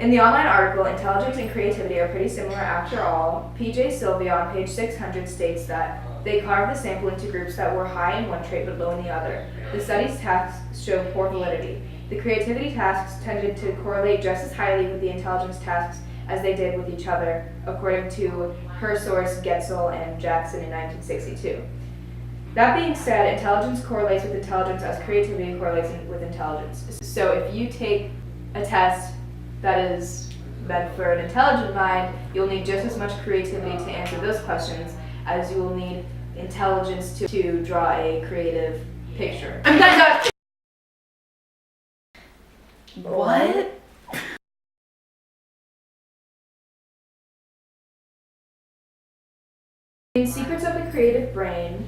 In the online article, intelligence and creativity are pretty similar after all. P.J. Sylvia on page 600 states that they carved the sample into groups that were high in one trait but low in the other. The study's tasks showed poor validity. The creativity tasks tended to correlate just as highly with the intelligence tasks as they did with each other, according to her source Getzel and Jackson in 1962. That being said, intelligence correlates with intelligence as creativity correlates with intelligence. So if you take a test that is meant for an intelligent mind, you'll need just as much creativity to answer those questions as you will need intelligence to draw a creative picture. I'm done. What? In Secrets of the Creative Brain,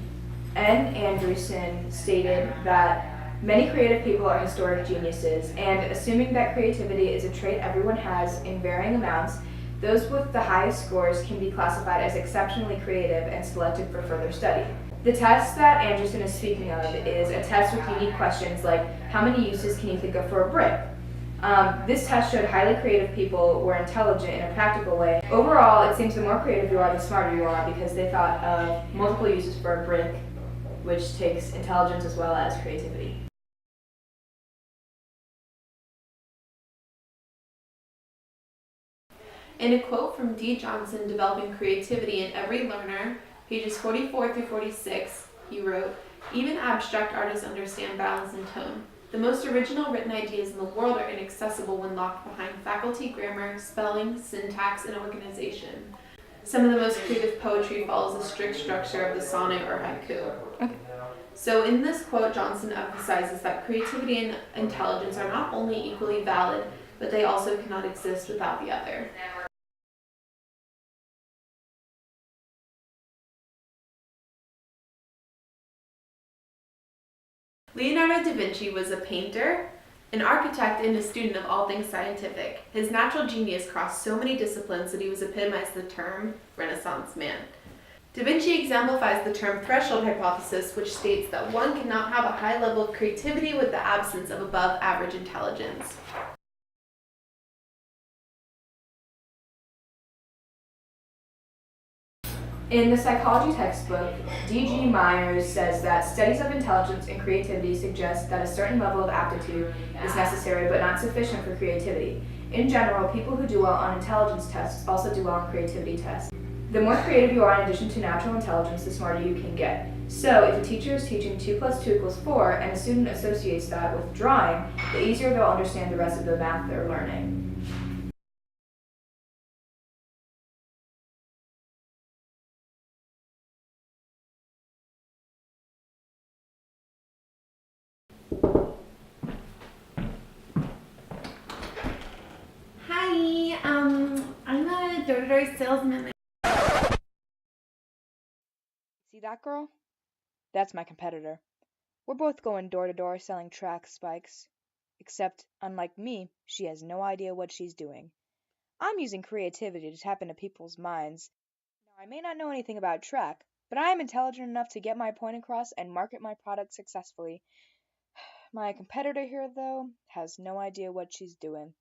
N. Anderson stated that many creative people are historic geniuses, and assuming that creativity is a trait everyone has in varying amounts, those with the highest scores can be classified as exceptionally creative and selected for further study. The test that Anderson is speaking of is a test with unique questions like, how many uses can you think of for a brick? This test showed highly creative people were intelligent in a practical way. Overall, it seems the more creative you are, the smarter you are, because they thought of multiple uses for a brick, which takes intelligence as well as creativity. In a quote from D. Johnson, Developing Creativity in Every Learner, pages 44 through 46, he wrote, "Even abstract artists understand balance and tone. The most original written ideas in the world are inaccessible when locked behind faculty, grammar, spelling, syntax, and organization. Some of the most creative poetry follows the strict structure of the sonnet or haiku." Okay. So in this quote, Johnson emphasizes that creativity and intelligence are not only equally valid, but they also cannot exist without the other. Leonardo da Vinci was a painter, an architect, and a student of all things scientific. His natural genius crossed so many disciplines that he was epitomized the term Renaissance man. Da Vinci exemplifies the term threshold hypothesis, which states that one cannot have a high level of creativity with the absence of above average intelligence. In the psychology textbook, D.G. Myers says that studies of intelligence and creativity suggest that a certain level of aptitude is necessary but not sufficient for creativity. In general, people who do well on intelligence tests also do well on creativity tests. The more creative you are in addition to natural intelligence, the smarter you can get. So, if a teacher is teaching 2 + 2 = 4 and a student associates that with drawing, the easier they'll understand the rest of the math they're learning. Hi, I'm a door-to-door salesman. See that girl? That's my competitor. We're both going door to door selling track spikes. Except, unlike me, she has no idea what she's doing. I'm using creativity to tap into people's minds. Now, I may not know anything about track, but I am intelligent enough to get my point across and market my product successfully. My competitor here, though, has no idea what she's doing.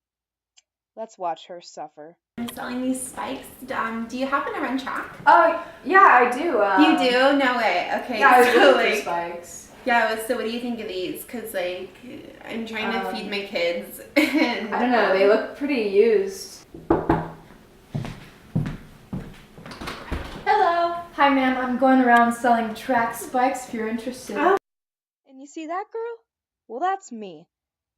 Let's watch her suffer. I'm selling these spikes. Do you happen to run track? Oh, yeah, I do. You do? No way. Okay. Yeah, I was so looking for spikes. Yeah, so what do you think of these? Because, I'm trying to feed my kids. And I don't know, they look pretty used. Hello. Hi, ma'am. I'm going around selling track spikes if you're interested. Oh. And you see that girl? Well, that's me.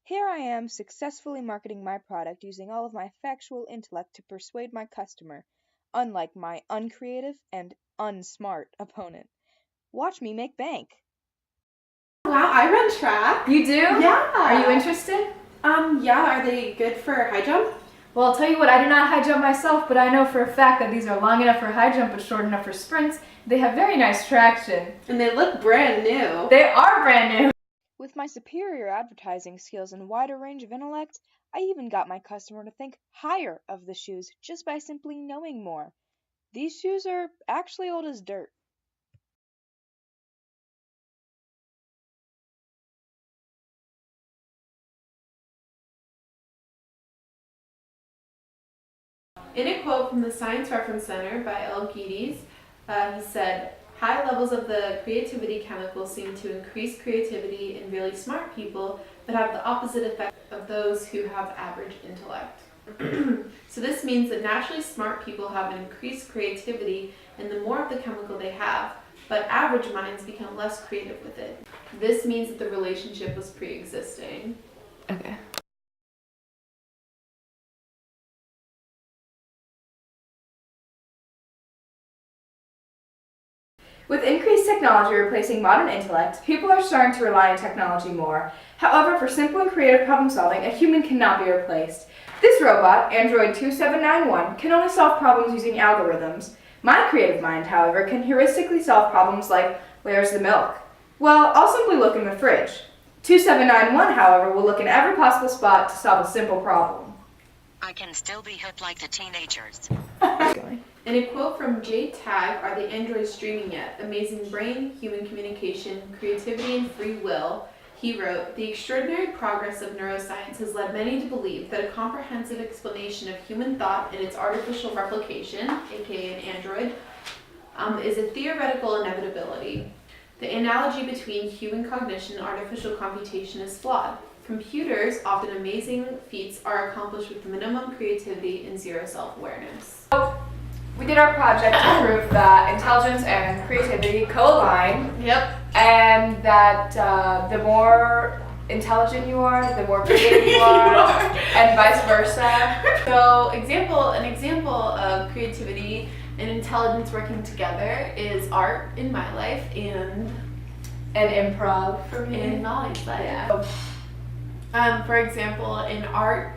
Here I am, successfully marketing my product using all of my factual intellect to persuade my customer, unlike my uncreative and unsmart opponent. Watch me make bank. Wow, I run track. You do? Yeah. Are you interested? Yeah, are they good for high jump? Well, I'll tell you what, I do not high jump myself, but I know for a fact that these are long enough for high jump but short enough for sprints. They have very nice traction. And they look brand new. They are brand new. With my superior advertising skills and wider range of intellect, I even got my customer to think higher of the shoes just by simply knowing more. These shoes are actually old as dirt. In a quote from the Science Reference Center by L. Geddes, he said, "High levels of the creativity chemical seem to increase creativity in really smart people, but have the opposite effect of those who have average intellect." So this means that naturally smart people have an increased creativity, and the more of the chemical they have, but average minds become less creative with it. This means that the relationship was pre-existing. Okay. With increased technology replacing modern intellect, people are starting to rely on technology more. However, for simple and creative problem solving, a human cannot be replaced. This robot, Android 2791, can only solve problems using algorithms. My creative mind, however, can heuristically solve problems like, where's the milk? Well, I'll simply look in the fridge. 2791, however, will look in every possible spot to solve a simple problem. I can still be hip like the teenagers. In a quote from J. Tagg, "Are the androids dreaming yet? Amazing brain, human communication, creativity, and free will," he wrote, "The extraordinary progress of neuroscience has led many to believe that a comprehensive explanation of human thought and its artificial replication, aka an android, is a theoretical inevitability. The analogy between human cognition and artificial computation is flawed. Computers, often amazing feats, are accomplished with minimum creativity and zero self-awareness." We did our project to prove that intelligence and creativity co-align, Yep. and that the more intelligent you are, the more creative you are, and vice versa. So an example of creativity and intelligence working together is art in my life and And improv for me. in Molly's life. Yeah. For example, in art,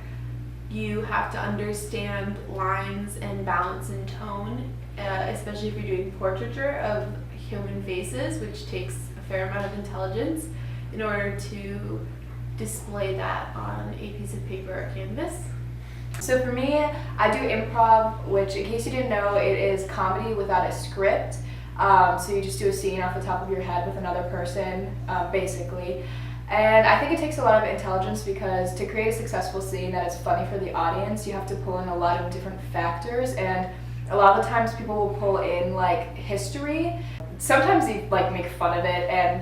you have to understand lines and balance and tone, especially if you're doing portraiture of human faces, which takes a fair amount of intelligence in order to display that on a piece of paper or canvas. So for me, I do improv, which, in case you didn't know, it is comedy without a script. So you just do a scene off the top of your head with another person, basically. And I think it takes a lot of intelligence because to create a successful scene that is funny for the audience, you have to pull in a lot of different factors, and a lot of the times people will pull in like history. Sometimes they like make fun of it and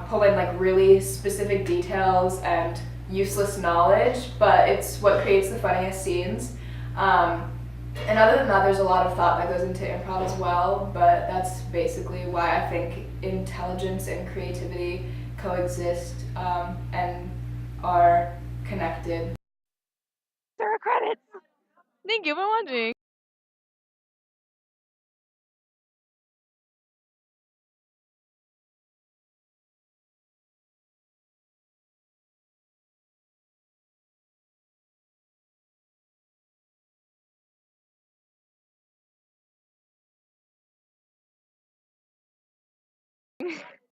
pull in like really specific details and useless knowledge, but it's what creates the funniest scenes. And other than that, there's a lot of thought that goes into improv as well, but that's basically why I think intelligence and creativity coexist and are connected. There are credits. Thank you for watching.